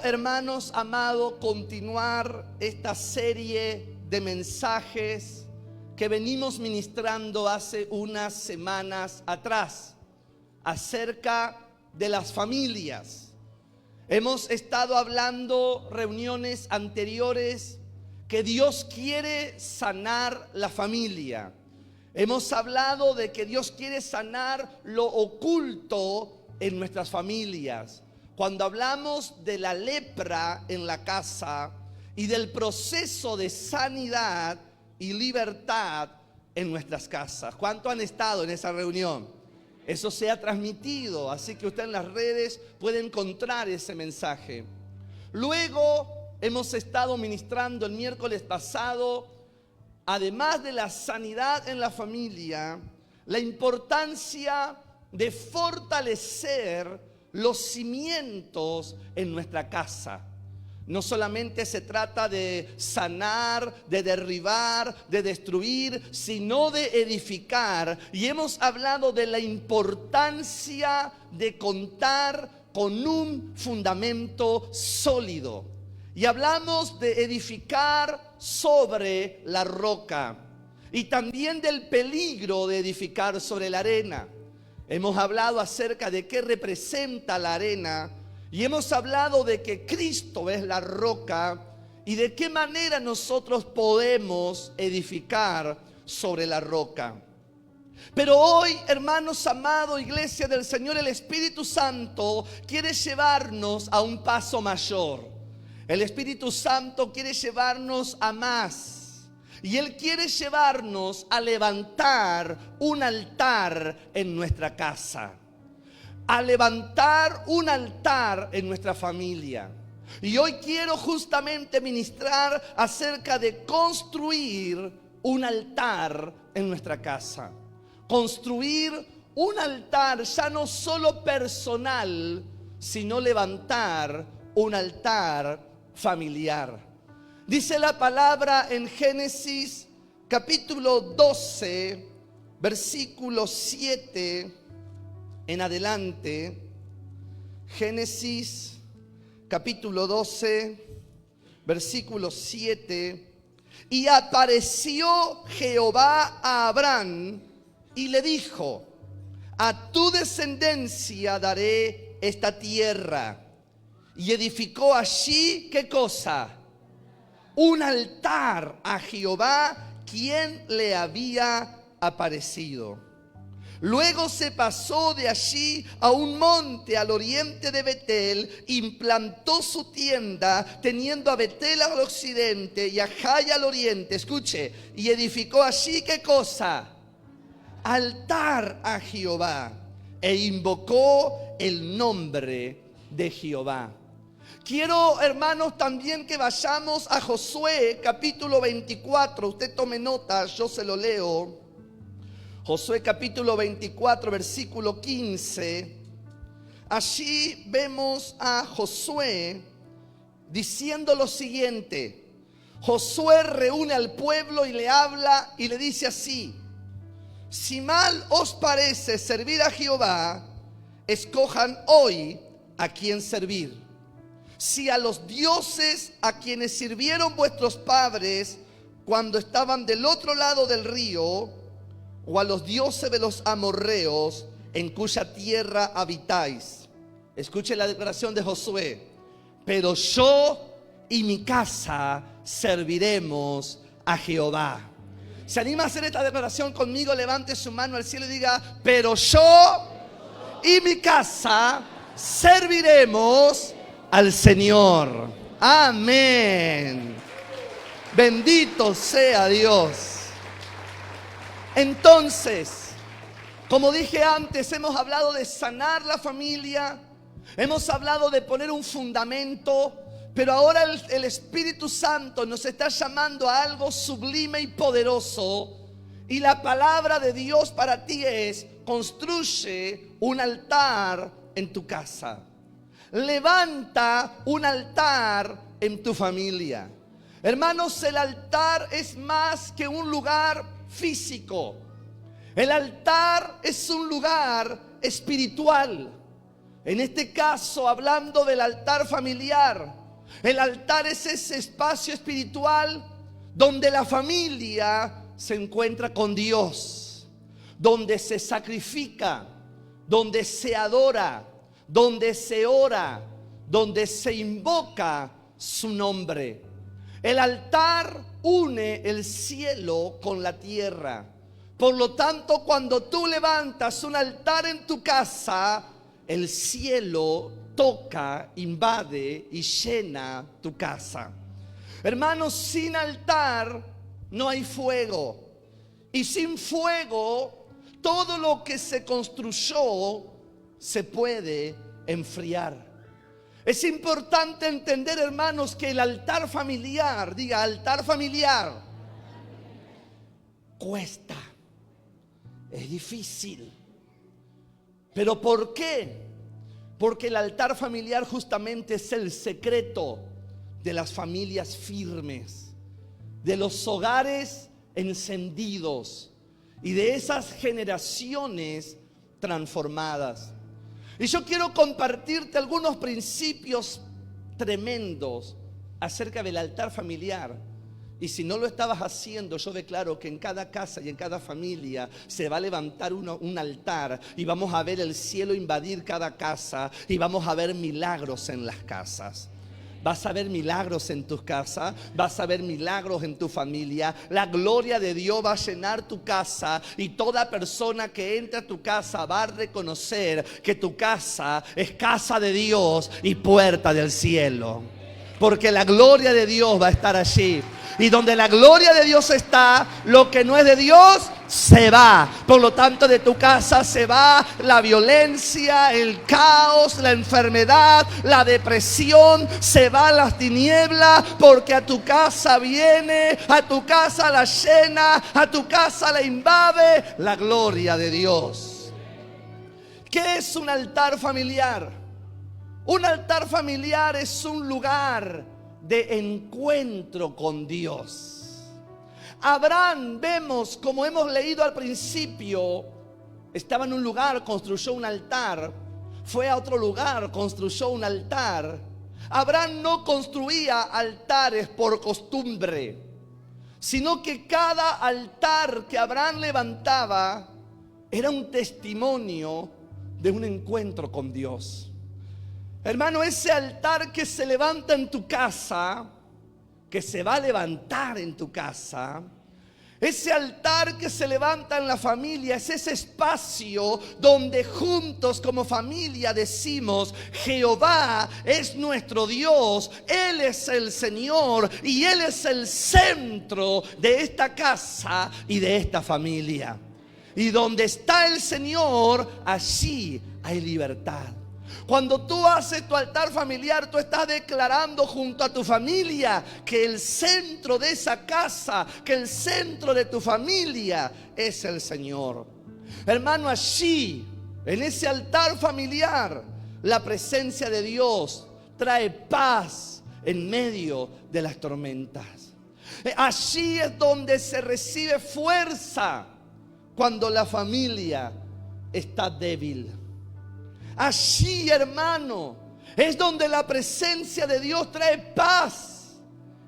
quiero, hermanos amados, continuar esta serie de mensajes que venimos ministrando hace unas semanas atrás acerca de las familias. Hemos estado hablando reuniones anteriores que Dios quiere sanar la familia. Hemos hablado de que Dios quiere sanar lo oculto en nuestras familias. Cuando hablamos de la lepra en la casa y del proceso de sanidad y libertad en nuestras casas. ¿Cuántos han estado en esa reunión? Eso se ha transmitido, así que usted en las redes puede encontrar ese mensaje. Luego hemos estado ministrando el miércoles pasado, además de la sanidad en la familia, la importancia de fortalecer los cimientos en nuestra casa. No solamente se trata de sanar, de derribar, de destruir, sino de edificar. Y hemos hablado de la importancia de contar con un fundamento sólido. Y hablamos de edificar sobre la roca. Y también del peligro de edificar sobre la arena. Hemos hablado acerca de qué representa la arena. Y hemos hablado de que Cristo es la roca y de qué manera nosotros podemos edificar sobre la roca. Pero hoy, hermanos amados, iglesia del Señor, el Espíritu Santo quiere llevarnos a un paso mayor. El Espíritu Santo quiere llevarnos a más. Y Él quiere llevarnos a levantar un altar en nuestra casa. A levantar un altar en nuestra familia. Y hoy quiero justamente ministrar acerca de construir un altar en nuestra casa. Construir un altar ya no solo personal, sino levantar un altar familiar. Dice la palabra en Génesis capítulo 12, versículo 7 en adelante. Génesis capítulo 12, versículo 7. Y apareció Jehová a Abraham y le dijo: a tu descendencia daré esta tierra. Y edificó allí, ¿qué cosa? Un altar a Jehová, quien le había aparecido. Luego se pasó de allí a un monte al oriente de Betel, implantó su tienda, teniendo a Betel al occidente y a Jai al oriente. Escuche, y edificó allí, ¿qué cosa? Altar a Jehová, e invocó el nombre de Jehová. Quiero, hermanos, también que vayamos a Josué capítulo 24. Usted tome nota, yo se lo leo. Josué capítulo 24, versículo 15. Allí vemos a Josué diciendo lo siguiente. Josué reúne al pueblo y le habla y le dice así: si mal os parece servir a Jehová, escojan hoy a quién servir. Si a los dioses a quienes sirvieron vuestros padres cuando estaban del otro lado del río, o a los dioses de los amorreos en cuya tierra habitáis. Escuche la declaración de Josué: pero yo y mi casa serviremos a Jehová. ¿Se anima a hacer esta declaración conmigo? Levante su mano al cielo y diga: pero yo y mi casa serviremos al Señor. Amén. Bendito sea Dios. Entonces, como dije antes, hemos hablado de sanar la familia, hemos hablado de poner un fundamento, pero ahora el Espíritu Santo nos está llamando a algo sublime y poderoso. Y la palabra de Dios para ti es: construye un altar en tu casa. Levanta un altar en tu familia. Hermanos, el altar es más que un lugar físico. El altar es un lugar espiritual. En este caso, hablando del altar familiar, el altar es ese espacio espiritual donde la familia se encuentra con Dios, donde se sacrifica, donde se adora, donde se ora, donde se invoca su nombre. El altar une el cielo con la tierra. Por lo tanto, cuando tú levantas un altar en tu casa, el cielo toca, invade y llena tu casa. Hermanos, sin altar no hay fuego. Y sin fuego, todo lo que se construyó se puede enfriar. Es importante entender, hermanos, que el altar familiar, diga altar familiar, cuesta, es difícil. ¿Pero por qué? Porque el altar familiar justamente es el secreto de las familias firmes, de los hogares encendidos y de esas generaciones transformadas. Y yo quiero compartirte algunos principios tremendos acerca del altar familiar. Y si no lo estabas haciendo, yo declaro que en cada casa y en cada familia se va a levantar un altar y vamos a ver el cielo invadir cada casa y vamos a ver milagros en las casas. Vas a ver milagros en tus casas, vas a ver milagros en tu familia. La gloria de Dios va a llenar tu casa y toda persona que entre a tu casa va a reconocer que tu casa es casa de Dios y puerta del cielo. Porque la gloria de Dios va a estar allí. Y donde la gloria de Dios está, lo que no es de Dios se va. Por lo tanto, de tu casa se va la violencia, el caos, la enfermedad, la depresión. Se va las tinieblas, porque a tu casa viene, a tu casa la llena, a tu casa la invade la gloria de Dios. ¿Qué es un altar familiar? Un altar familiar es un lugar de encuentro con Dios. Abraham, vemos, como hemos leído al principio, estaba en un lugar, construyó un altar. Fue a otro lugar, construyó un altar. Abraham no construía altares por costumbre, sino que cada altar que Abraham levantaba era un testimonio de un encuentro con Dios. Hermano, ese altar que se levanta en tu casa, que se va a levantar en tu casa, ese altar que se levanta en la familia, es ese espacio donde juntos como familia decimos: Jehová es nuestro Dios, Él es el Señor y Él es el centro de esta casa y de esta familia. Y donde está el Señor, allí hay libertad. Cuando tú haces tu altar familiar, tú estás declarando junto a tu familia que el centro de esa casa, que el centro de tu familia es el Señor. Hermano, allí, en ese altar familiar, la presencia de Dios trae paz en medio de las tormentas. Allí es donde se recibe fuerza cuando la familia está débil. Allí, hermano, es donde la presencia de Dios trae paz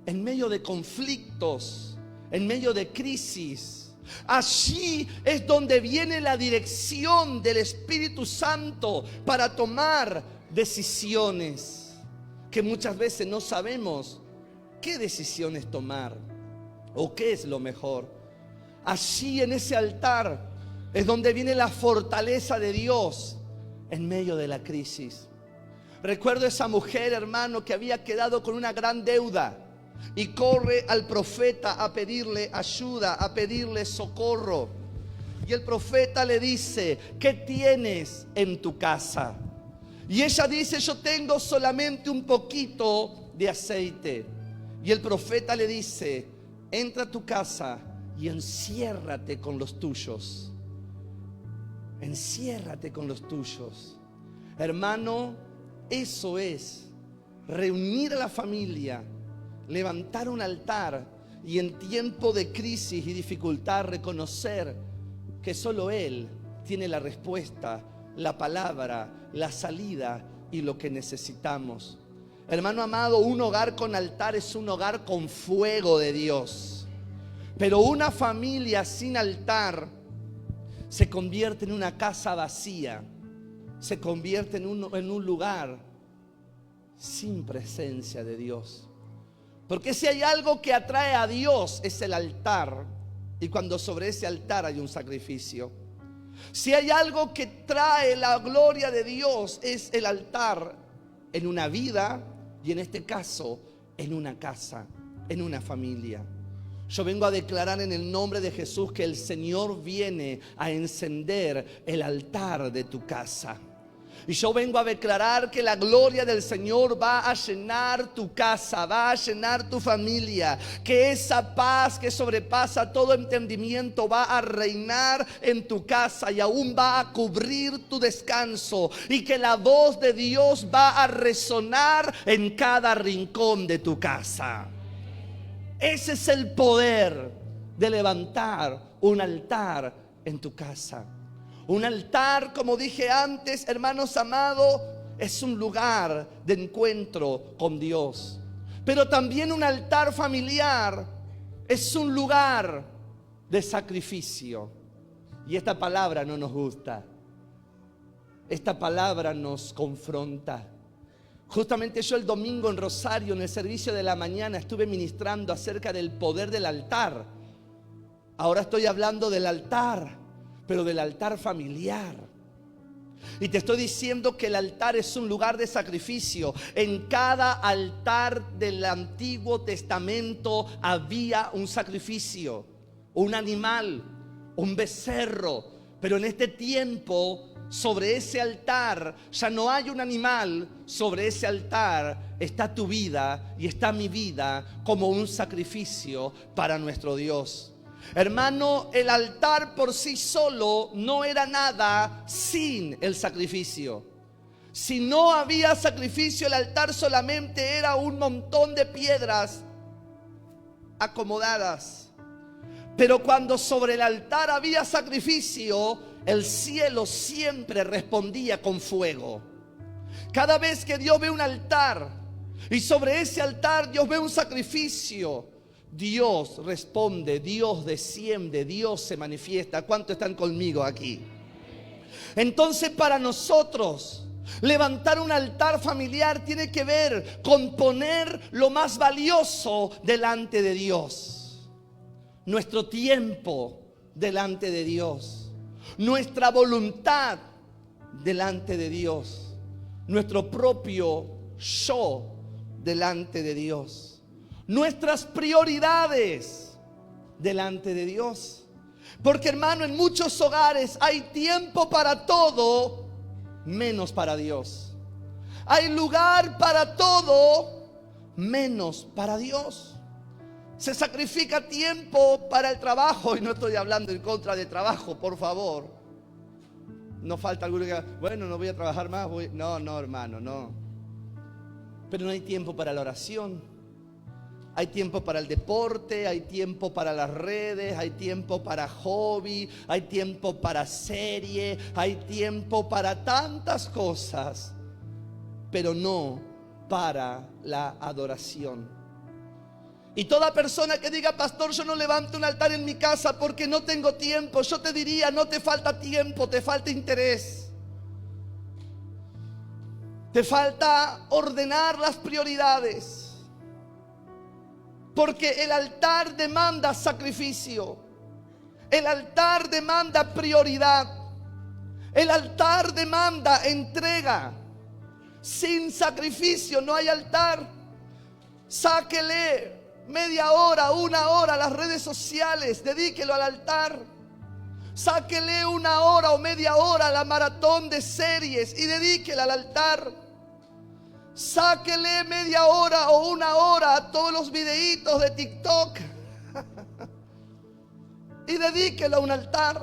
en medio de conflictos, en medio de crisis. Allí es donde viene la dirección del Espíritu Santo para tomar decisiones que muchas veces no sabemos qué decisiones tomar o qué es lo mejor. Allí en ese altar es donde viene la fortaleza de Dios en medio de la crisis. Recuerdo esa mujer, hermano, que había quedado con una gran deuda y corre al profeta a pedirle ayuda, a pedirle socorro. Y el profeta le dice: ¿qué tienes en tu casa? Y ella dice: yo tengo solamente un poquito de aceite. Y el profeta le dice: entra a tu casa y enciérrate con los tuyos. Enciérrate con los tuyos. Hermano, eso es reunir a la familia, levantar un altar y en tiempo de crisis y dificultad reconocer que solo Él tiene la respuesta la palabra, la salida y lo que necesitamos. Hermano amado, un hogar con altar es un hogar con fuego de Dios. Pero una familia sin altar se convierte en una casa vacía, se convierte en un lugar sin presencia de Dios. Porque si hay algo que atrae a Dios es el altar, y cuando sobre ese altar hay un sacrificio. Si hay algo que trae la gloria de Dios es el altar en una vida, y en este caso en una casa, en una familia. Yo vengo a declarar en el nombre de Jesús que el Señor viene a encender el altar de tu casa. Y yo vengo a declarar que la gloria del Señor va a llenar tu casa, va a llenar tu familia. Que esa paz que sobrepasa todo entendimiento va a reinar en tu casa y aún va a cubrir tu descanso. Y que la voz de Dios va a resonar en cada rincón de tu casa. Ese es el poder de levantar un altar en tu casa. Un altar, como dije antes, hermanos amados, es un lugar de encuentro con Dios. Pero también un altar familiar es un lugar de sacrificio. Y esta palabra no nos gusta. Esta palabra nos confronta. Justamente yo el domingo en Rosario, en el servicio de la mañana, estuve ministrando acerca del poder del altar. Ahora estoy hablando del altar, pero del altar familiar. Y te estoy diciendo que el altar es un lugar de sacrificio. En cada altar del Antiguo Testamento había un sacrificio, un animal, un becerro. Pero en este tiempo, sobre ese altar ya no hay un animal. Sobre ese altar está tu vida y está mi vida como un sacrificio para nuestro Dios. Hermano, el altar por sí solo no era nada sin el sacrificio. Si no había sacrificio, el altar solamente era un montón de piedras acomodadas. Pero cuando sobre el altar había sacrificio, el cielo siempre respondía con fuego. Cada vez que Dios ve un altar y sobre ese altar Dios ve un sacrificio, Dios responde, Dios desciende, Dios se manifiesta. ¿Cuántos están conmigo aquí? Entonces, para nosotros levantar un altar familiar tiene que ver con poner lo más valioso delante de Dios. Nuestro tiempo delante de Dios, nuestra voluntad delante de Dios, nuestro propio yo delante de Dios, nuestras prioridades delante de Dios. Porque, hermano, en muchos hogares hay tiempo para todo menos para Dios. Hay lugar para todo menos para Dios. Se sacrifica tiempo para el trabajo, y no estoy hablando en contra del trabajo, por favor. No falta alguno que diga, bueno, no voy a trabajar más. No, hermano, no. Pero no hay tiempo para la oración. Hay tiempo para el deporte, hay tiempo para las redes, hay tiempo para hobby, hay tiempo para serie, hay tiempo para tantas cosas, pero no para la adoración. Y toda persona que diga, pastor, yo no levanto un altar en mi casa porque no tengo tiempo, yo te diría, no te falta tiempo, te falta interés. Te falta ordenar las prioridades. Porque el altar demanda sacrificio. El altar demanda prioridad. El altar demanda entrega. Sin sacrificio no hay altar. Sáquele media hora, una hora a las redes sociales, dedíquelo al altar. Sáquele una hora o media hora a la maratón de series y dedíquela al altar. Sáquele media hora o una hora a todos los videitos de TikTok y dedíquelo a un altar.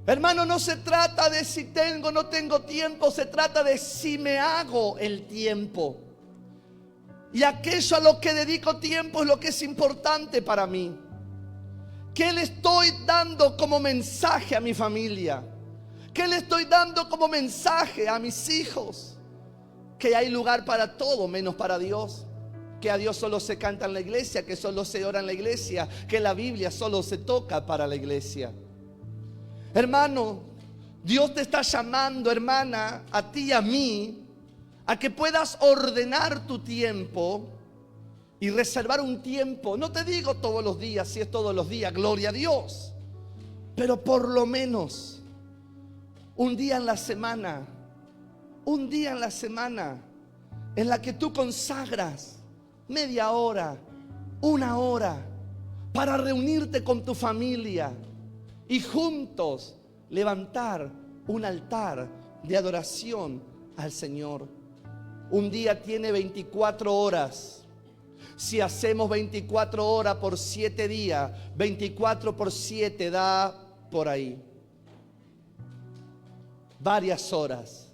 Hermano, no se trata de si tengo o no tengo tiempo, se trata de si me hago el tiempo. Y aquello a lo que dedico tiempo es lo que es importante para mí. ¿Qué le estoy dando como mensaje a mi familia? ¿Qué le estoy dando como mensaje a mis hijos? Que hay lugar para todo menos para Dios. Que a Dios solo se canta en la iglesia, que solo se ora en la iglesia, que la Biblia solo se toca para la iglesia. Hermano, Dios te está llamando, hermana, a ti y a mí, a que puedas ordenar tu tiempo y reservar un tiempo. No te digo todos los días, si es todos los días, gloria a Dios, pero por lo menos un día en la semana, en la que tú consagras media hora, una hora, para reunirte con tu familia y juntos levantar un altar de adoración al Señor. Un día tiene 24 horas. Si hacemos 24 horas por 7 días, 24 por 7 da por ahí varias horas.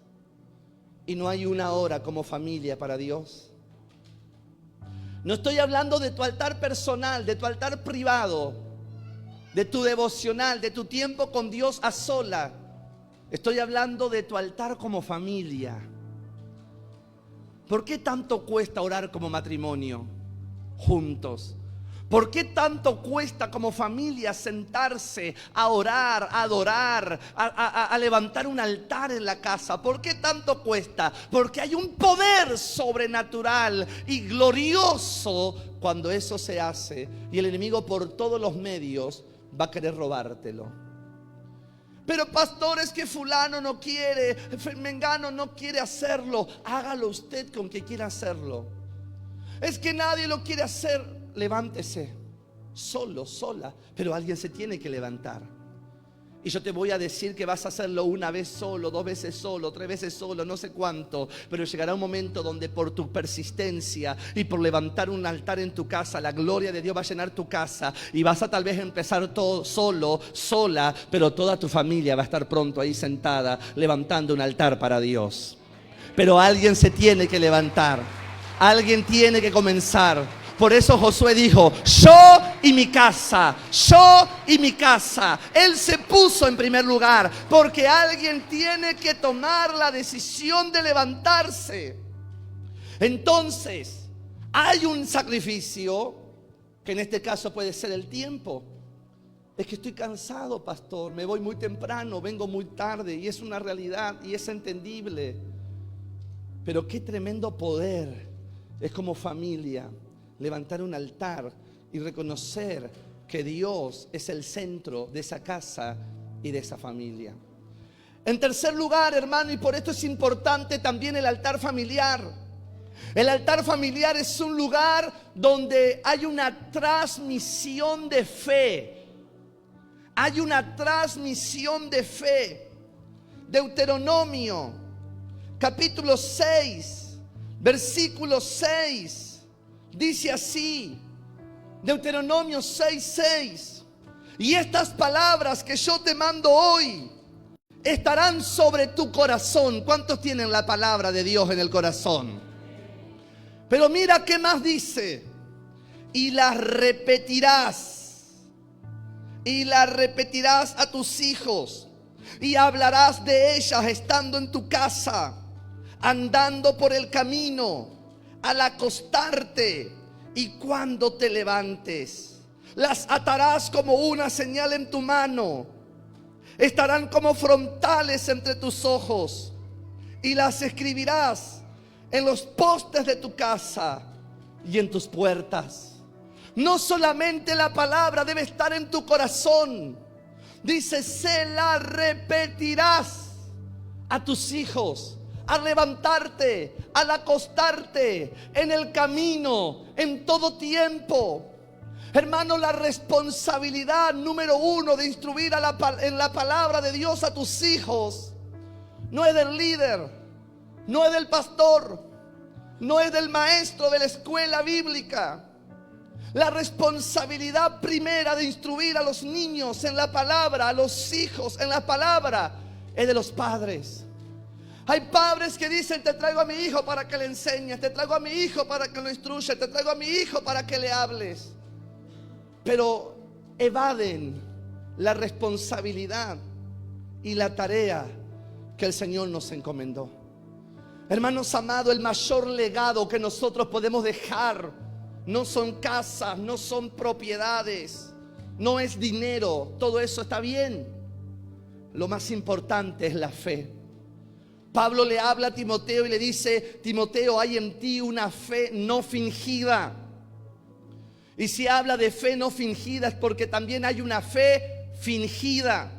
Y no hay una hora como familia para Dios. No estoy hablando de tu altar personal, de tu altar privado, de tu devocional, de tu tiempo con Dios a sola. Estoy hablando de tu altar como familia. ¿Por qué tanto cuesta orar como matrimonio juntos? ¿Por qué tanto cuesta como familia sentarse a orar, a adorar, a levantar un altar en la casa? ¿Por qué tanto cuesta? Porque hay un poder sobrenatural y glorioso cuando eso se hace. Y el enemigo por todos los medios va a querer robártelo. Pero pastor, es que fulano no quiere, mengano no quiere hacerlo. Hágalo usted con que quiera hacerlo. Es que nadie lo quiere hacer. Levántese, solo, sola, pero alguien se tiene que levantar. Y yo te voy a decir que vas a hacerlo una vez solo, 2 veces solo, 3 veces solo, no sé cuánto. Pero llegará un momento donde por tu persistencia y por levantar un altar en tu casa, la gloria de Dios va a llenar tu casa. Y vas a tal vez empezar todo solo, sola, pero toda tu familia va a estar pronto ahí sentada, levantando un altar para Dios. Pero alguien se tiene que levantar, alguien tiene que comenzar. Por eso Josué dijo: yo y mi casa, yo y mi casa. Él se puso en primer lugar, porque alguien tiene que tomar la decisión de levantarse. Entonces, hay un sacrificio, que en este caso puede ser el tiempo. Es que estoy cansado, pastor, me voy muy temprano, vengo muy tarde, y es una realidad y es entendible. Pero qué tremendo poder es como familia levantar un altar y reconocer que Dios es el centro de esa casa y de esa familia. En tercer lugar, hermano, y por esto es importante también el altar familiar. El altar familiar es un lugar donde hay una transmisión de fe. Hay una transmisión de fe. Deuteronomio capítulo 6, versículo 6. Dice así, Deuteronomio 6:6: y estas palabras que yo te mando hoy estarán sobre tu corazón. ¿Cuántos tienen la palabra de Dios en el corazón? Pero mira qué más dice: y las repetirás a tus hijos, y hablarás de ellas estando en tu casa, andando por el camino, al acostarte y cuando te levantes. Las atarás como una señal en tu mano, estarán como frontales entre tus ojos, y las escribirás en los postes de tu casa y en tus puertas. No solamente la palabra debe estar en tu corazón, dice: se la repetirás a tus hijos, al levantarte, al acostarte, en el camino, en todo tiempo. Hermano, la responsabilidad número 1 de instruir en la palabra de Dios a tus hijos no es del líder, no es del pastor, no es del maestro de la escuela bíblica. La responsabilidad primera de instruir a los niños en la palabra, a los hijos en la palabra, es de los padres. Hay padres que dicen: te traigo a mi hijo para que le enseñes, te traigo a mi hijo para que lo instruyas, te traigo a mi hijo para que le hables. Pero evaden la responsabilidad y la tarea que el Señor nos encomendó. Hermanos amados, el mayor legado que nosotros podemos dejar no son casas, no son propiedades, no es dinero. Todo eso está bien. Lo más importante es la fe. Pablo le habla a Timoteo y le dice: Timoteo, hay en ti una fe no fingida. Y si habla de fe no fingida es porque también hay una fe fingida,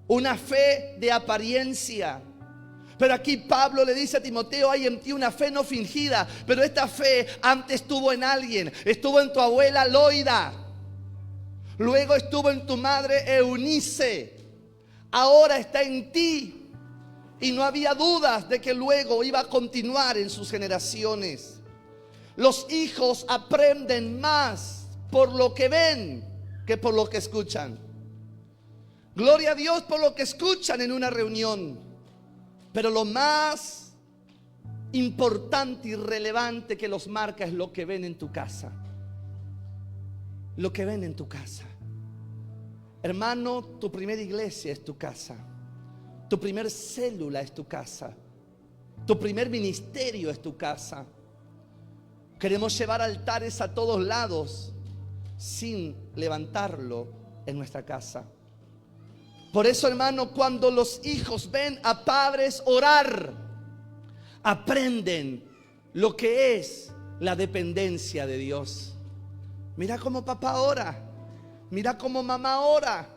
una fe de apariencia. Pero aquí Pablo le dice a Timoteo: hay en ti una fe no fingida. Pero esta fe antes estuvo en alguien. Estuvo en tu abuela Loida, luego estuvo en tu madre Eunice, ahora está en ti. Y no había dudas de que luego iba a continuar en sus generaciones. Los hijos aprenden más por lo que ven que por lo que escuchan. Gloria a Dios por lo que escuchan en una reunión. Pero lo más importante y relevante que los marca es lo que ven en tu casa. Lo que ven en tu casa. Hermano, tu primera iglesia es tu casa. Tu primer célula es tu casa. Tu primer ministerio es tu casa. Queremos llevar altares a todos lados sin levantarlo en nuestra casa. Por eso, hermano, cuando los hijos ven a padres orar, aprenden lo que es la dependencia de Dios. Mira cómo papá ora. Mira cómo mamá ora.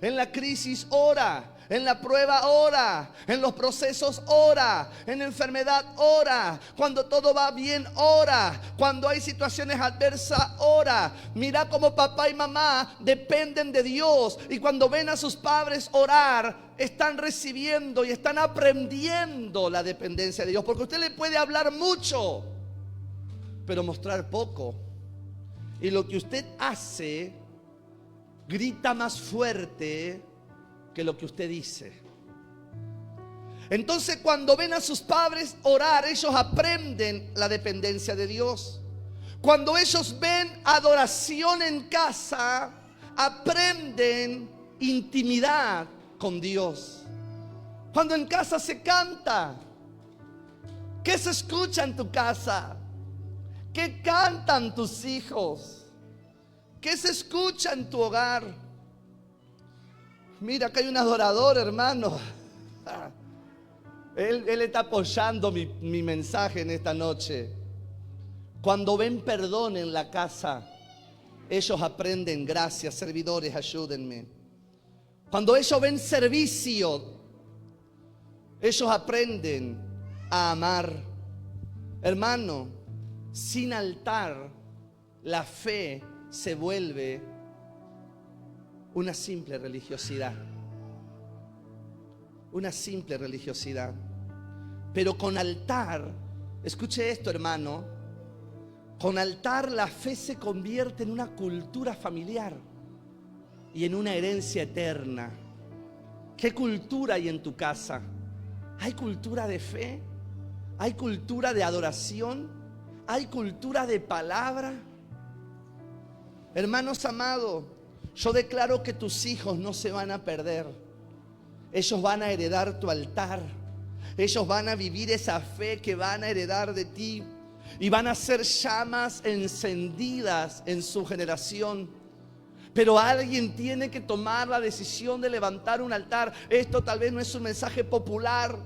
En la crisis ora. En la prueba ora, en los procesos ora, en la enfermedad ora, cuando todo va bien ora, cuando hay situaciones adversas ora. Mira cómo papá y mamá dependen de Dios, y cuando ven a sus padres orar, están recibiendo y están aprendiendo la dependencia de Dios. Porque usted le puede hablar mucho, pero mostrar poco, y lo que usted hace grita más fuerte que lo que usted dice. Entonces, cuando ven a sus padres orar, ellos aprenden la dependencia de Dios. Cuando ellos ven adoración en casa, aprenden intimidad con Dios. Cuando en casa se canta, ¿qué se escucha en tu casa? ¿Qué cantan tus hijos? ¿Qué se escucha en tu hogar? Mira, acá hay un adorador, hermano. Él está apoyando mi mensaje en esta noche. Cuando ven perdón en la casa, ellos aprenden gracias. Servidores, ayúdenme. Cuando ellos ven servicio, ellos aprenden a amar. Hermano, sin altar, la fe se vuelve una simple religiosidad. Una simple religiosidad. Pero con altar, escuche esto, hermano, con altar la fe se convierte en una cultura familiar y en una herencia eterna. ¿Qué cultura hay en tu casa? ¿Hay cultura de fe? ¿Hay cultura de adoración? ¿Hay cultura de palabra? Hermanos amados, yo declaro que tus hijos no se van a perder. Ellos van a heredar tu altar. Ellos van a vivir esa fe que van a heredar de ti. Y van a ser llamas encendidas en su generación. Pero alguien tiene que tomar la decisión de levantar un altar. Esto tal vez no es un mensaje popular,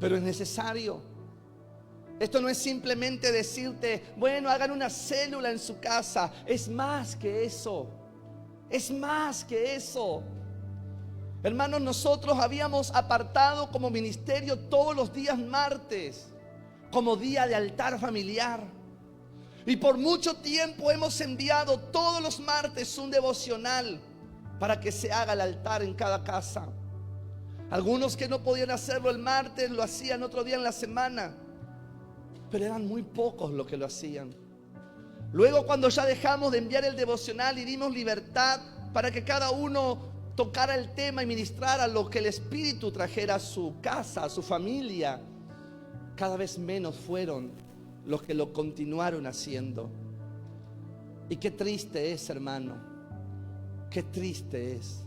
pero es necesario. Esto no es simplemente decirte, bueno, hagan una célula en su casa. Es más que eso. Es más que eso. Hermanos, nosotros habíamos apartado como ministerio todos los días martes como día de altar familiar. Y por mucho tiempo hemos enviado todos los martes un devocional para que se haga el altar en cada casa. Algunos que no podían hacerlo el martes lo hacían otro día en la semana, pero eran muy pocos los que lo hacían. Luego, cuando ya dejamos de enviar el devocional y dimos libertad para que cada uno tocara el tema y ministrara lo que el Espíritu trajera a su casa, a su familia, cada vez menos fueron los que lo continuaron haciendo. Y qué triste es, hermano, qué triste es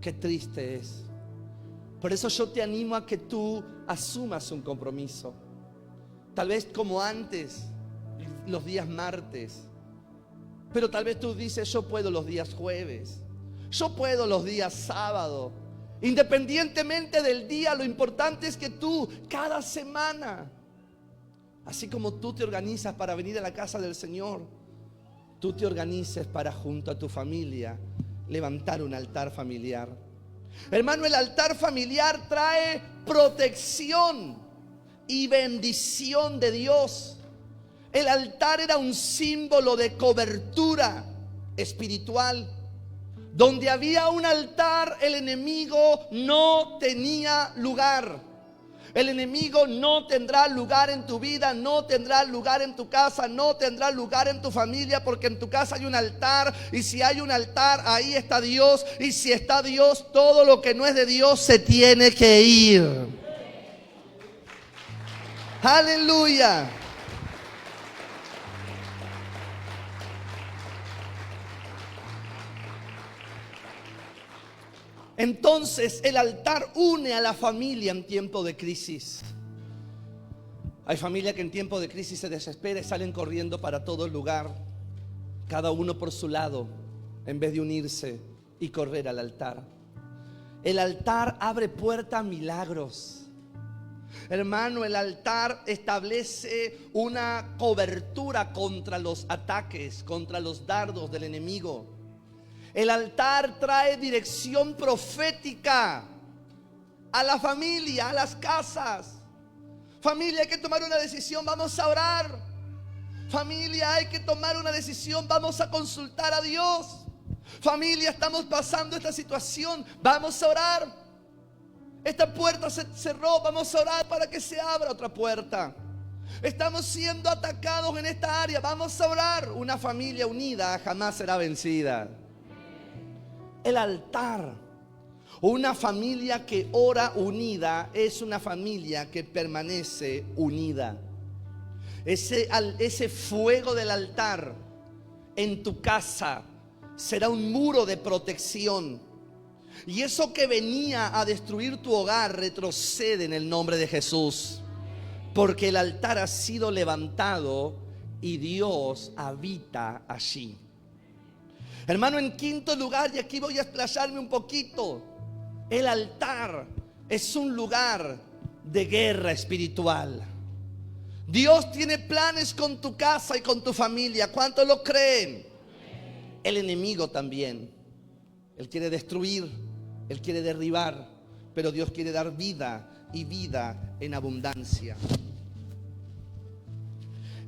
Qué triste es. Por eso yo te animo a que tú asumas un compromiso. Tal vez como antes, los días martes. Pero tal vez tú dices, yo puedo los días jueves. Yo puedo los días sábado. Independientemente del día, lo importante es que tú, cada semana, así como tú te organizas para venir a la casa del Señor, tú te organices para, junto a tu familia, levantar un altar familiar. Hermano, el altar familiar trae protección y bendición de Dios. El altar era un símbolo de cobertura espiritual. Donde había un altar, el enemigo no tenía lugar. El enemigo no tendrá lugar en tu vida, no tendrá lugar en tu casa, no tendrá lugar en tu familia, porque en tu casa hay un altar, y si hay un altar, ahí está Dios, y si está Dios, todo lo que no es de Dios se tiene que ir. Aleluya. Entonces el altar une a la familia en tiempo de crisis. Hay familia que en tiempo de crisis se desespera y salen corriendo para todo lugar, cada uno por su lado, en vez de unirse y correr al altar. El altar abre puerta a milagros. Hermano, el altar establece una cobertura contra los ataques, contra los dardos del enemigo. El altar trae dirección profética a la familia, a las casas. Familia, hay que tomar una decisión, vamos a orar. Familia, hay que tomar una decisión, vamos a consultar a Dios. Familia, estamos pasando esta situación, vamos a orar. Esta puerta se cerró, vamos a orar para que se abra otra puerta. Estamos siendo atacados en esta área, vamos a orar. Una familia unida jamás será vencida. El altar, una familia que ora unida, es una familia que permanece unida. Ese fuego del altar en tu casa será un muro de protección. Y eso que venía a destruir tu hogar retrocede en el nombre de Jesús, porque el altar ha sido levantado y Dios habita allí. Hermano, en quinto lugar, y aquí voy a explayarme un poquito, el altar es un lugar de guerra espiritual. Dios tiene planes con tu casa y con tu familia. ¿Cuántos lo creen? El enemigo también. Él quiere destruir, él quiere derribar, pero Dios quiere dar vida y vida en abundancia.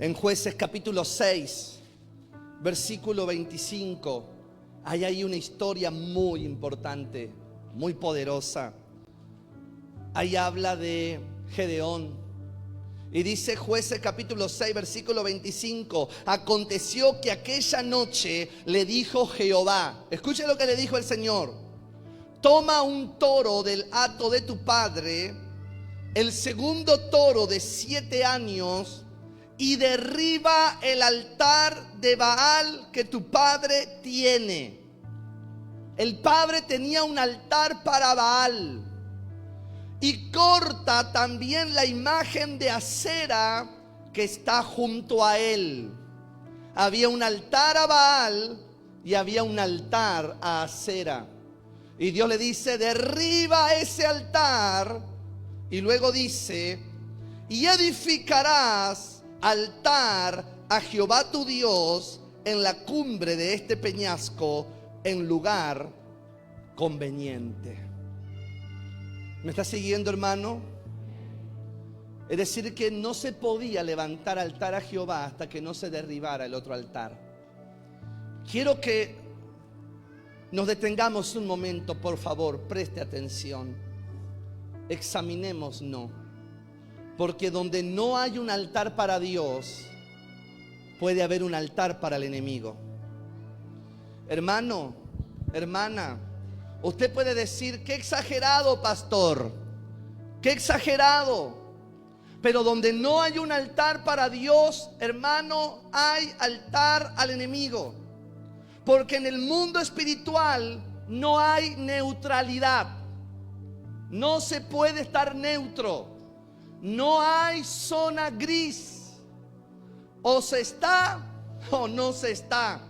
En Jueces capítulo 6, versículo 25, hay ahí una historia muy importante, muy poderosa. Ahí habla de Gedeón. Y dice Jueces capítulo 6, versículo 25: aconteció que aquella noche le dijo Jehová, escuche lo que le dijo el Señor: toma un toro del hato de tu padre, el segundo toro de 7 años, y derriba el altar de Baal que tu padre tiene. El padre tenía un altar para Baal. Y corta también la imagen de Acera que está junto a él. Había un altar a Baal y había un altar a Acera. Y Dios le dice: derriba ese altar. Y luego dice: y edificarás altar a Jehová tu Dios en la cumbre de este peñasco, en lugar conveniente. ¿Me está siguiendo, hermano? Es decir, que no se podía levantar altar a Jehová hasta que no se derribara el otro altar. Quiero que nos detengamos un momento, por favor, preste atención. Examinémonos, porque donde no hay un altar para Dios, puede haber un altar para el enemigo. Hermano, hermana, usted puede decir: qué exagerado, pastor, qué exagerado. Pero donde no hay un altar para Dios, hermano, hay altar al enemigo. Porque en el mundo espiritual no hay neutralidad. No se puede estar neutro. No hay zona gris. O se está o no se está.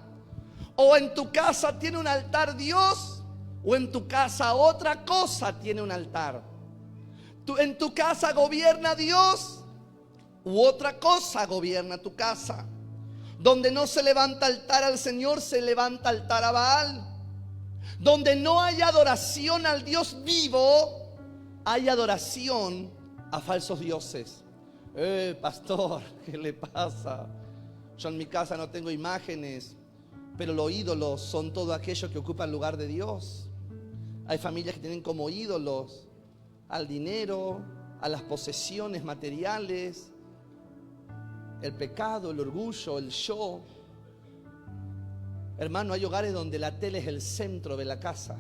O en tu casa tiene un altar Dios, o en tu casa otra cosa tiene un altar. En tu casa gobierna Dios, u otra cosa gobierna tu casa. Donde no se levanta altar al Señor, se levanta altar a Baal. Donde no hay adoración al Dios vivo, hay adoración a falsos dioses. Pastor, ¿qué le pasa? Yo en mi casa no tengo imágenes, pero los ídolos son todo aquello que ocupa el lugar de Dios. Hay familias que tienen como ídolos al dinero, a las posesiones materiales, el pecado, el orgullo, el yo. Hermano, hay hogares donde la tele es el centro de la casa.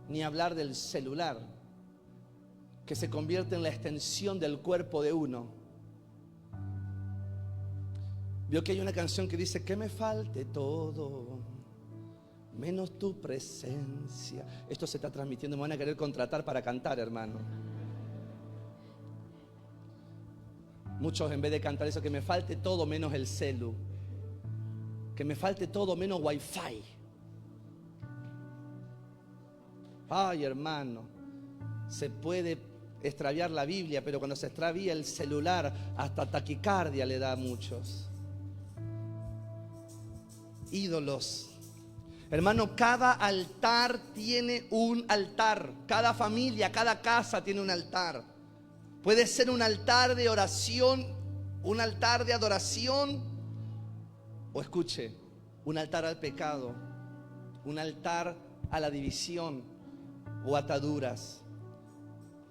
Ni hablar del celular, que se convierte en la extensión del cuerpo de uno. Vio que hay una canción que dice: que me falte todo, menos tu presencia. Esto se está transmitiendo, me van a querer contratar para cantar, hermano. Muchos, en vez de cantar eso, que me falte todo menos el celu, que me falte todo menos wifi. Ay, hermano, se puede extraviar la Biblia, pero cuando se extravía el celular, hasta taquicardia le da a muchos. Ídolos. Hermano, cada altar tiene un altar. Cada familia, cada casa tiene un altar. Puede ser un altar de oración, un altar de adoración, o escuche, un altar al pecado, un altar a la división o ataduras.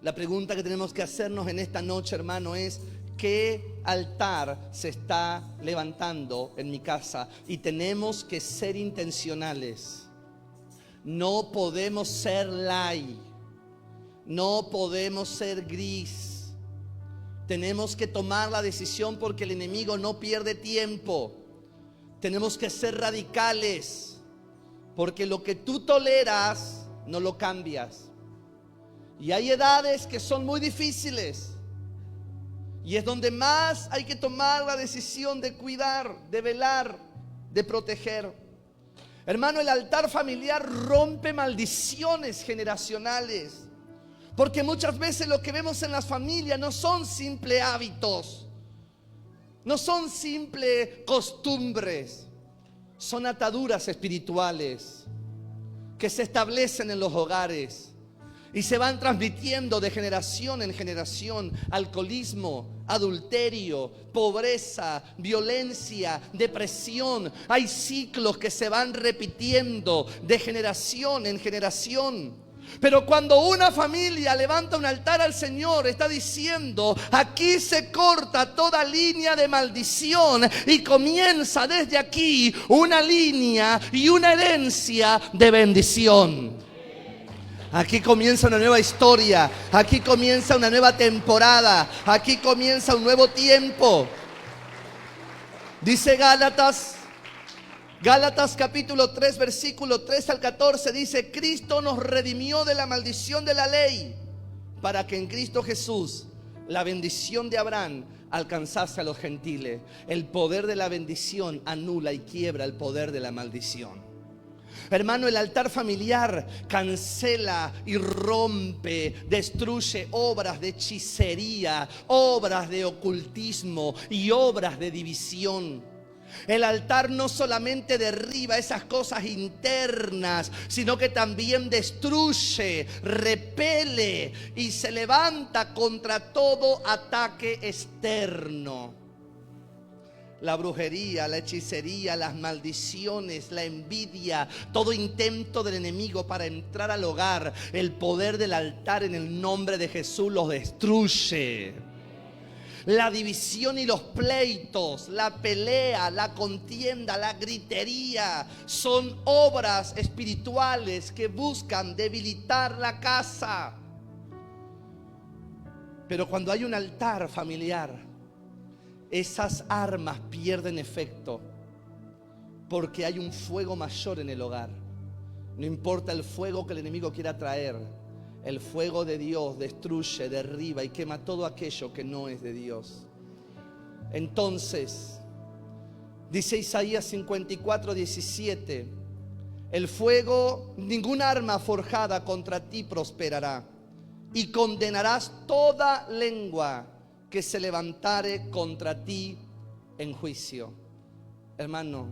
La pregunta que tenemos que hacernos en esta noche, hermano, es: ¿qué altar se está levantando en mi casa? Y tenemos que ser intencionales. No podemos ser light. No podemos ser gris. Tenemos que tomar la decisión, porque el enemigo no pierde tiempo. Tenemos que ser radicales, porque lo que tú toleras no lo cambias. Y hay edades que son muy difíciles, y es donde más hay que tomar la decisión de cuidar, de velar, de proteger. Hermano, el altar familiar rompe maldiciones generacionales. Porque muchas veces lo que vemos en las familias no son simples hábitos, no son simples costumbres, son ataduras espirituales que se establecen en los hogares y se van transmitiendo de generación en generación. Alcoholismo, adulterio, pobreza, violencia, depresión. Hay ciclos que se van repitiendo de generación en generación. Pero cuando una familia levanta un altar al Señor, está diciendo: aquí se corta toda línea de maldición y comienza desde aquí una línea y una herencia de bendición. Aquí comienza una nueva historia, aquí comienza una nueva temporada, aquí comienza un nuevo tiempo. Dice Gálatas capítulo 3, versículo 3 al 14, dice: Cristo nos redimió de la maldición de la ley, para que en Cristo Jesús la bendición de Abraham alcanzase a los gentiles. El poder de la bendición anula y quiebra el poder de la maldición. Hermano, el altar familiar cancela y rompe, destruye obras de hechicería, obras de ocultismo y obras de división. El altar no solamente derriba esas cosas internas, sino que también destruye, repele y se levanta contra todo ataque externo. La brujería, la hechicería, las maldiciones, la envidia, todo intento del enemigo para entrar al hogar, el poder del altar en el nombre de Jesús los destruye. La división y los pleitos, la pelea, la contienda, la gritería son obras espirituales que buscan debilitar la casa. Pero cuando hay un altar familiar, esas armas pierden efecto. porque hay un fuego mayor en el hogar. No importa el fuego que el enemigo quiera traer, el fuego de Dios destruye, derriba y quema todo aquello que no es de Dios. Entonces, dice Isaías 54:17, el fuego, ninguna arma forjada contra ti prosperará, y condenarás toda lengua que se levantare contra ti en juicio. Hermano,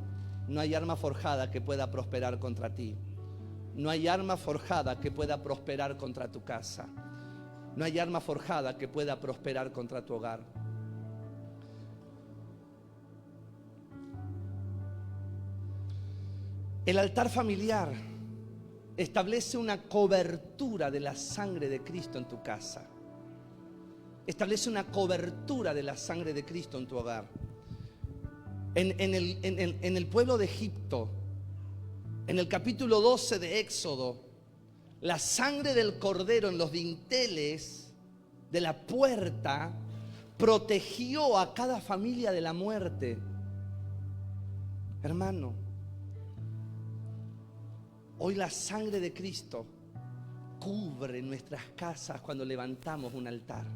no hay arma forjada que pueda prosperar contra ti. No hay arma forjada que pueda prosperar contra tu casa. No hay arma forjada que pueda prosperar contra tu hogar. El altar familiar establece una cobertura de la sangre de Cristo en tu casa. Establece una cobertura de la sangre de Cristo en tu hogar. En el pueblo de Egipto, en el capítulo 12 de Éxodo, la sangre del cordero en los dinteles de la puerta protegió a cada familia de la muerte. Hermano, hoy la sangre de Cristo cubre nuestras casas cuando levantamos un altar.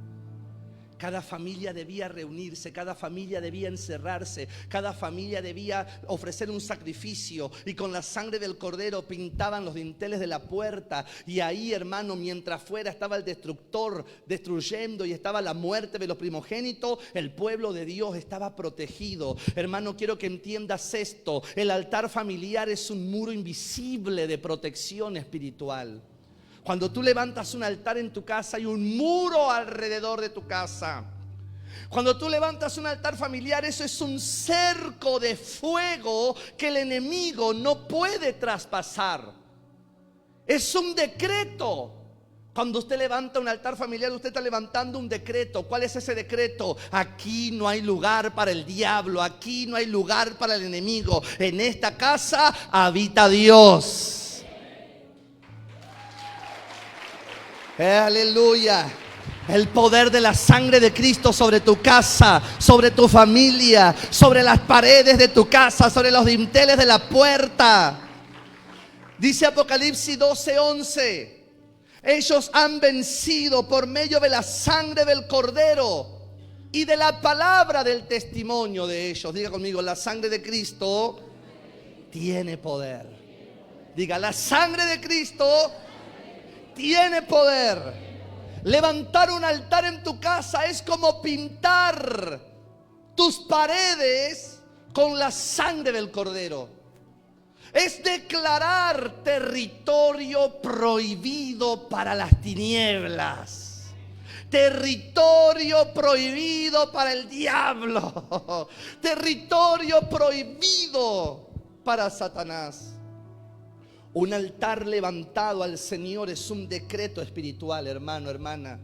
Cada familia debía reunirse, cada familia debía encerrarse, cada familia debía ofrecer un sacrificio, y con la sangre del cordero pintaban los dinteles de la puerta. Y ahí, hermano, mientras fuera estaba el destructor destruyendo y estaba la muerte de los primogénitos, el pueblo de Dios estaba protegido. Hermano, quiero que entiendas esto: el altar familiar es un muro invisible de protección espiritual. Cuando tú levantas un altar en tu casa, hay un muro alrededor de tu casa. Cuando tú levantas un altar familiar, eso es un cerco de fuego que el enemigo no puede traspasar. Es un decreto. Cuando usted levanta un altar familiar, usted está levantando un decreto. ¿Cuál es ese decreto? Aquí no hay lugar para el diablo, aquí no hay lugar para el enemigo. En esta casa habita Dios. Aleluya. El poder de la sangre de Cristo sobre tu casa, sobre tu familia, sobre las paredes de tu casa, sobre los dinteles de la puerta. Dice Apocalipsis 12:11, ellos han vencido por medio de la sangre del cordero y de la palabra del testimonio de ellos. Diga conmigo, la sangre de Cristo tiene poder. Diga, la sangre de Cristo tiene poder. Levantar un altar en tu casa es como pintar tus paredes con la sangre del cordero. Es declarar territorio prohibido para las tinieblas, territorio prohibido para el diablo, territorio prohibido para Satanás. Un altar levantado al Señor es un decreto espiritual, hermano, hermana.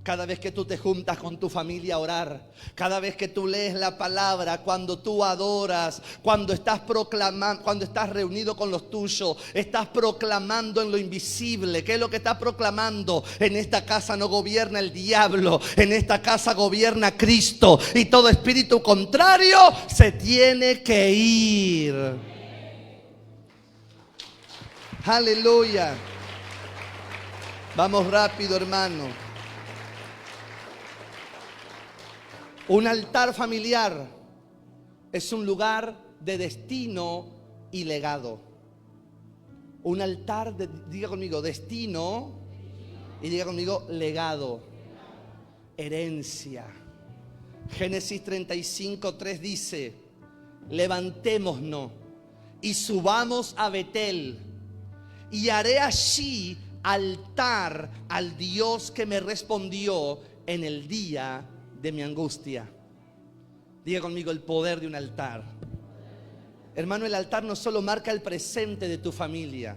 Cada vez que tú te juntas con tu familia a orar, cada vez que tú lees la palabra, cuando tú adoras, cuando estás proclamando, cuando estás reunido con los tuyos, estás proclamando en lo invisible. ¿Qué es lo que estás proclamando? En esta casa no gobierna el diablo, en esta casa gobierna Cristo, y todo espíritu contrario se tiene que ir. Aleluya. Vamos rápido, hermano. Un altar familiar es un lugar de destino y legado. Un altar, diga conmigo, destino, y diga conmigo, legado, herencia. Génesis 35:3 dice, levantémonos y subamos a Betel, y haré allí altar al Dios que me respondió en el día de mi angustia. Diga conmigo, el poder de un altar. Hermano, el altar no solo marca el presente de tu familia,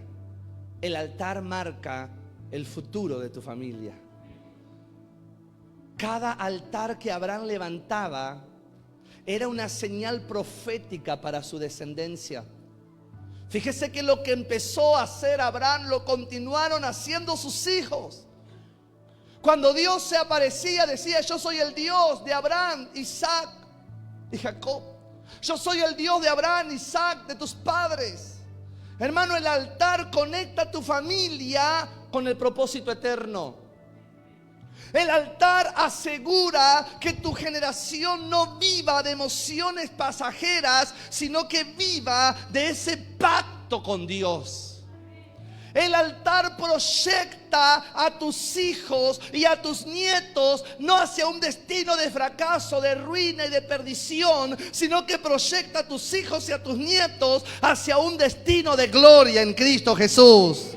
el altar marca el futuro de tu familia. Cada altar que Abraham levantaba era una señal profética para su descendencia. Fíjese que lo que empezó a hacer Abraham lo continuaron haciendo sus hijos. Cuando Dios se aparecía, decía, yo soy el Dios de Abraham, Isaac y Jacob. Yo soy el Dios de Abraham, Isaac, de tus padres. Hermano, el altar conecta a tu familia con el propósito eterno. El altar asegura que tu generación no viva de emociones pasajeras, sino que viva de ese pacto con Dios. El altar proyecta a tus hijos y a tus nietos no hacia un destino de fracaso, de ruina y de perdición, sino que proyecta a tus hijos y a tus nietos hacia un destino de gloria en Cristo Jesús.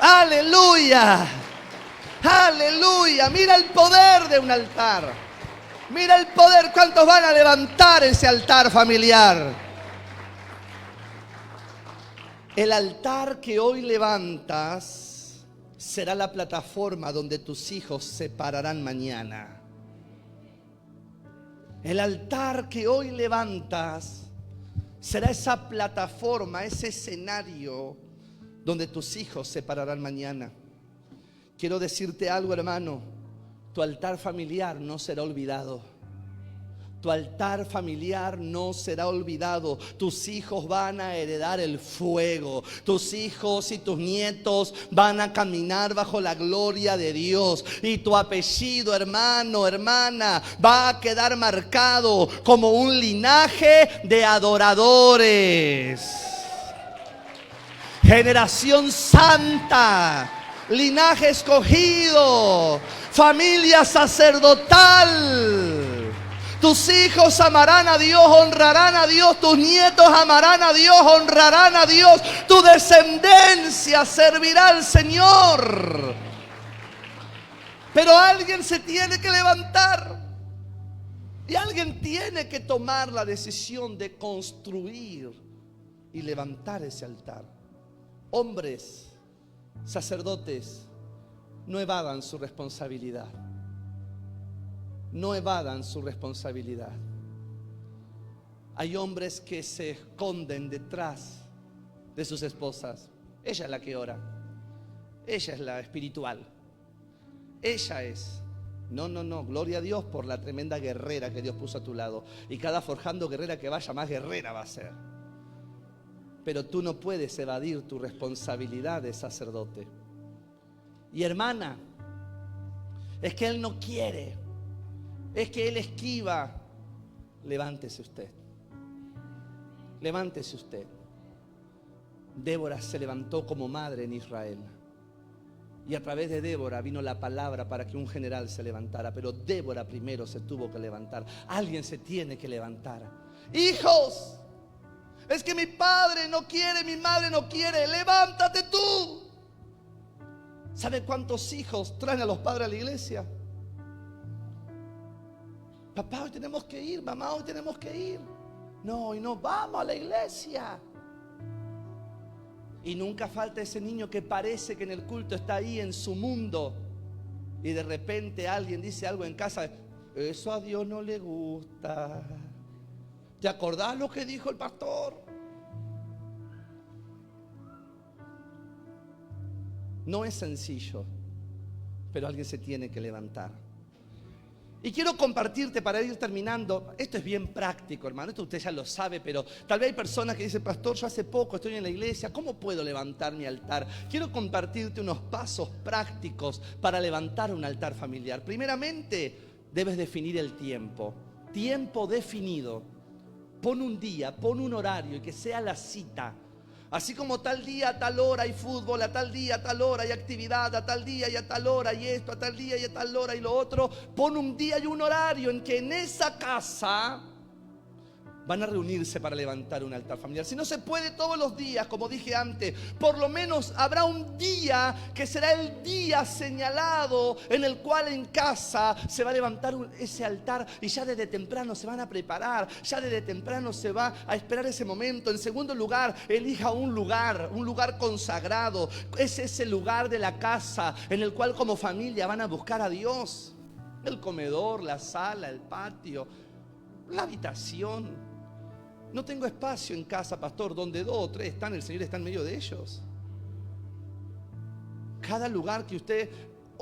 ¡Aleluya! ¡Aleluya! Mira el poder de un altar. Mira el poder. ¿Cuántos van a levantar ese altar familiar? El altar que hoy levantas será la plataforma donde tus hijos se pararán mañana. El altar que hoy levantas será esa plataforma, ese escenario donde tus hijos se pararán mañana. Quiero decirte algo, hermano. Tu altar familiar no será olvidado. Tu altar familiar no será olvidado. Tus hijos van a heredar el fuego. Tus hijos y tus nietos van a caminar bajo la gloria de Dios. Y tu apellido, hermano, hermana, va a quedar marcado como un linaje de adoradores. Generación santa, linaje escogido, familia sacerdotal. Tus hijos amarán a Dios, honrarán a Dios. Tus nietos amarán a Dios, honrarán a Dios. Tu descendencia servirá al Señor. Pero alguien se tiene que levantar. Y alguien tiene que tomar la decisión de construir y levantar ese altar. Hombres, sacerdotes, no evadan su responsabilidad. No evadan su responsabilidad. Hay hombres que se esconden detrás de sus esposas. Ella es la que ora. Ella es la espiritual. Ella es. No, gloria a Dios por la tremenda guerrera que Dios puso a tu lado. Y cada forjando guerrera que vaya, más guerrera va a ser. Pero tú no puedes evadir tu responsabilidad de sacerdote. Y hermana, es que Él no quiere. Es que Él esquiva. Levántese usted. Levántese usted. Débora se levantó como madre en Israel. Y a través de Débora vino la palabra para que un general se levantara. Pero Débora primero se tuvo que levantar. Alguien se tiene que levantar. Hijos, es que mi padre no quiere, mi madre no quiere. Levántate tú. ¿Sabe cuántos hijos traen a los padres a la iglesia? Papá, hoy tenemos que ir. Mamá, hoy tenemos que ir. No, y no vamos a la iglesia. Y nunca falta ese niño que parece que en el culto está ahí en su mundo. Y de repente alguien dice algo en casa. Eso a Dios no le gusta. ¿Te acordás lo que dijo el pastor? No es sencillo, pero alguien se tiene que levantar. Y quiero compartirte para ir terminando. Esto es bien práctico, hermano. Esto usted ya lo sabe, pero tal vez hay personas que dicen: pastor, yo hace poco estoy en la iglesia, ¿cómo puedo levantar mi altar? Quiero compartirte unos pasos prácticos para levantar un altar familiar. Primeramente, debes definir el tiempo. Tiempo definido. Pon un día, pon un horario y que sea la cita. Así como tal día a tal hora hay fútbol, a tal día a tal hora hay actividad, a tal día y a tal hora y esto, a tal día y a tal hora y lo otro. Pon un día y un horario en que en esa casa van a reunirse para levantar un altar familiar. Si no se puede todos los días, como dije antes, por lo menos habrá un día que será el día señalado en el cual en casa se va a levantar ese altar, y ya desde temprano se van a preparar, ya desde temprano se va a esperar ese momento. En segundo lugar, elija un lugar consagrado. Es ese lugar de la casa en el cual como familia van a buscar a Dios. El comedor, la sala, el patio, la habitación. No tengo espacio en casa, pastor. Donde 2 o 3 están, el Señor está en medio de ellos. Cada lugar que usted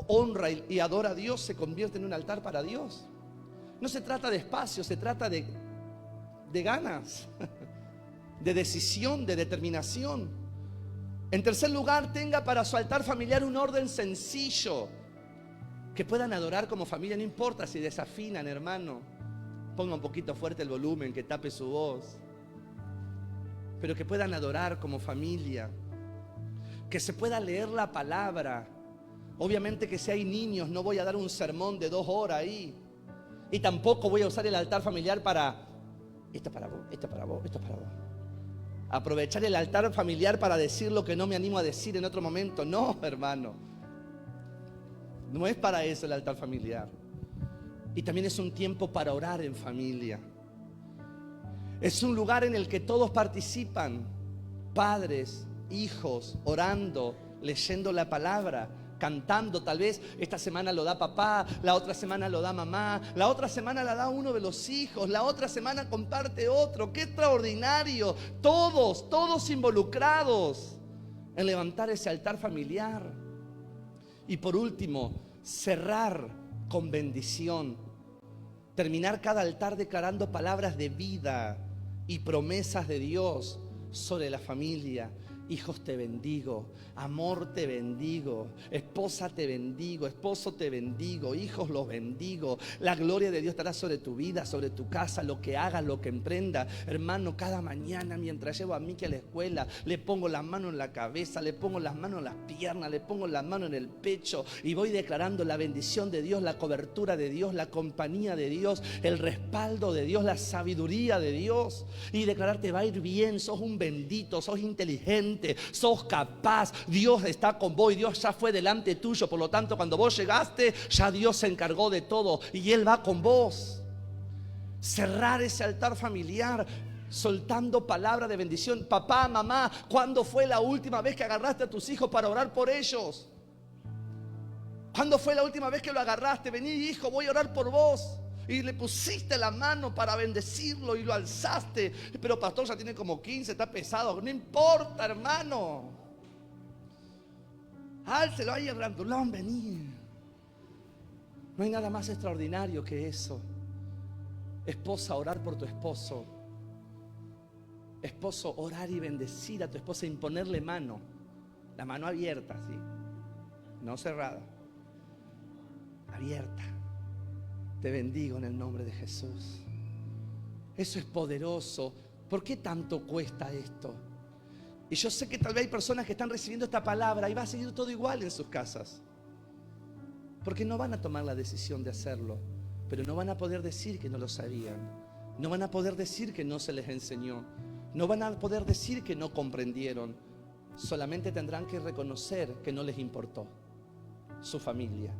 honra y adora a Dios se convierte en un altar para Dios. No se trata de espacio, se trata de ganas, de decisión, de determinación. En tercer lugar, tenga para su altar familiar un orden sencillo, que puedan adorar como familia. No importa si desafinan, hermano, ponga un poquito fuerte el volumen, que tape su voz, pero que puedan adorar como familia, que se pueda leer la palabra. Obviamente que si hay niños, no voy a dar un sermón de 2 horas ahí, y tampoco voy a usar el altar familiar para esto para vos, esto para vos, esto para vos. Aprovechar el altar familiar para decir lo que no me animo a decir en otro momento. No, hermano, no es para eso el altar familiar. Y también es un tiempo para orar en familia. Es un lugar en el que todos participan, padres, hijos, orando, leyendo la palabra, cantando. Tal vez esta semana lo da papá, la otra semana lo da mamá, la otra semana la da uno de los hijos, la otra semana comparte otro. ¡Qué extraordinario! Todos involucrados en levantar ese altar familiar. Y por último, cerrar con bendición. Terminar cada altar declarando palabras de vida y promesas de Dios sobre la familia. Hijos, te bendigo. Amor, te bendigo. Esposa, te bendigo. Esposo, te bendigo. Hijos, los bendigo. La gloria de Dios estará sobre tu vida, sobre tu casa, lo que hagas, lo que emprenda. Hermano, cada mañana mientras llevo a Miki a la escuela, le pongo la mano en la cabeza, le pongo las manos en las piernas, le pongo la mano en el pecho y voy declarando la bendición de Dios, la cobertura de Dios, la compañía de Dios, el respaldo de Dios, la sabiduría de Dios. Y declararte: va a ir bien, sos un bendito, sos inteligente, sos capaz, Dios está con vos y Dios ya fue delante tuyo. Por lo tanto, cuando vos llegaste, ya Dios se encargó de todo y Él va con vos. Cerrar ese altar familiar soltando palabra de bendición. Papá, mamá, ¿cuándo fue la última vez que agarraste a tus hijos para orar por ellos? ¿Cuándo fue la última vez que lo agarraste? Vení, hijo, voy a orar por vos. Y le pusiste la mano para bendecirlo y lo alzaste. Pero pastor, ya tiene como 15, está pesado. No importa, hermano. Álcelo ahí, el grandulón, vení. No hay nada más extraordinario que eso. Esposa, orar por tu esposo. Esposo, orar y bendecir a tu esposa, imponerle mano. La mano abierta, ¿sí? No cerrada. Abierta. Te bendigo en el nombre de Jesús. Eso es poderoso. ¿Por qué tanto cuesta esto? Y yo sé que tal vez hay personas que están recibiendo esta palabra y va a seguir todo igual en sus casas, porque no van a tomar la decisión de hacerlo, pero no van a poder decir que no lo sabían. No van a poder decir que no se les enseñó. No van a poder decir que no comprendieron. Solamente tendrán que reconocer que no les importó su familia.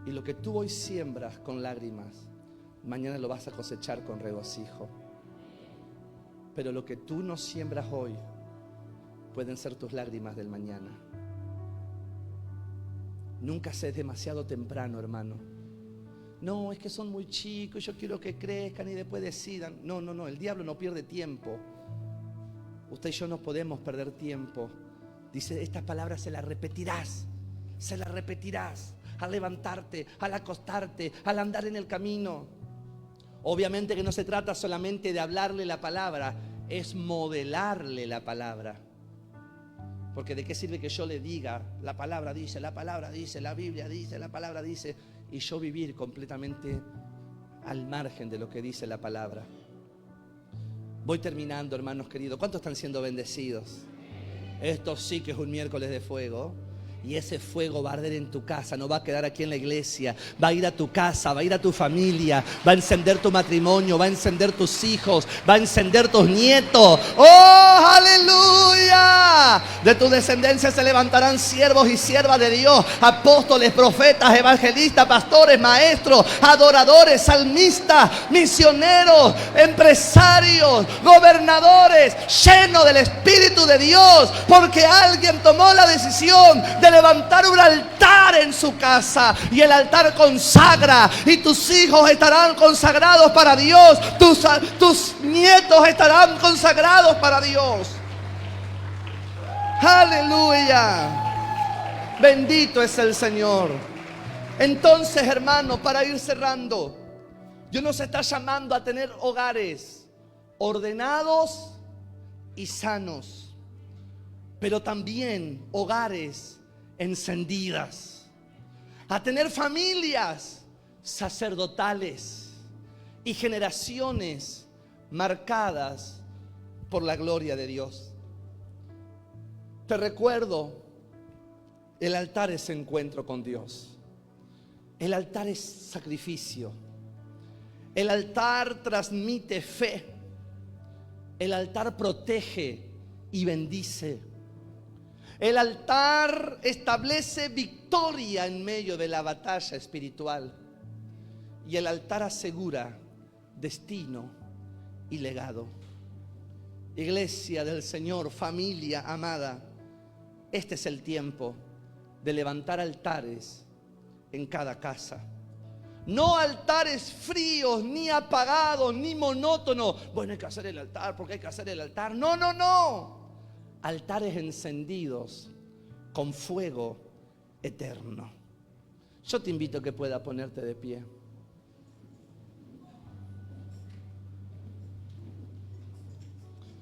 Y lo que tú hoy siembras con lágrimas, mañana lo vas a cosechar con regocijo. Pero lo que tú no siembras hoy, pueden ser tus lágrimas del mañana. Nunca es demasiado temprano, hermano. No, es que son muy chicos, yo quiero que crezcan y después decidan. No, el diablo no pierde tiempo. Usted y yo no podemos perder tiempo. Dice, estas palabras se las repetirás. Se las repetirás al levantarte, al acostarte, al andar en el camino. Obviamente que no se trata solamente de hablarle la palabra, es modelarle la palabra. Porque de qué sirve que yo le diga, la palabra dice, la Biblia dice, la palabra dice, y yo vivir completamente al margen de lo que dice la palabra. Voy terminando, hermanos queridos. ¿Cuántos están siendo bendecidos? Esto sí que es un miércoles de fuego. Y ese fuego va a arder en tu casa, no va a quedar aquí en la iglesia. Va a ir a tu casa, va a ir a tu familia, va a encender tu matrimonio, va a encender tus hijos, va a encender tus nietos. ¡Oh, aleluya! De tu descendencia se levantarán siervos y siervas de Dios, apóstoles, profetas, evangelistas, pastores, maestros, adoradores, salmistas, misioneros, empresarios, gobernadores, llenos del Espíritu de Dios, porque alguien tomó la decisión de levantar un altar en su casa, y el altar consagra, y tus hijos estarán consagrados para Dios, tus nietos estarán consagrados para Dios. Aleluya. Bendito es el Señor. Entonces, hermano, para ir cerrando, Dios nos está llamando a tener hogares ordenados y sanos, pero también hogares encendidas, a tener familias sacerdotales y generaciones marcadas por la gloria de Dios. Te recuerdo, el altar es encuentro con Dios. El altar es sacrificio. El altar transmite fe. El altar protege y bendice. El altar establece victoria en medio de la batalla espiritual. Y el altar asegura destino y legado. Iglesia del Señor, familia amada, este es el tiempo de levantar altares en cada casa. No altares fríos, ni apagados, ni monótonos. Bueno, hay que hacer el altar porque hay que hacer el altar. No, no, no. Altares encendidos con fuego eterno. Yo te invito a que puedas ponerte de pie.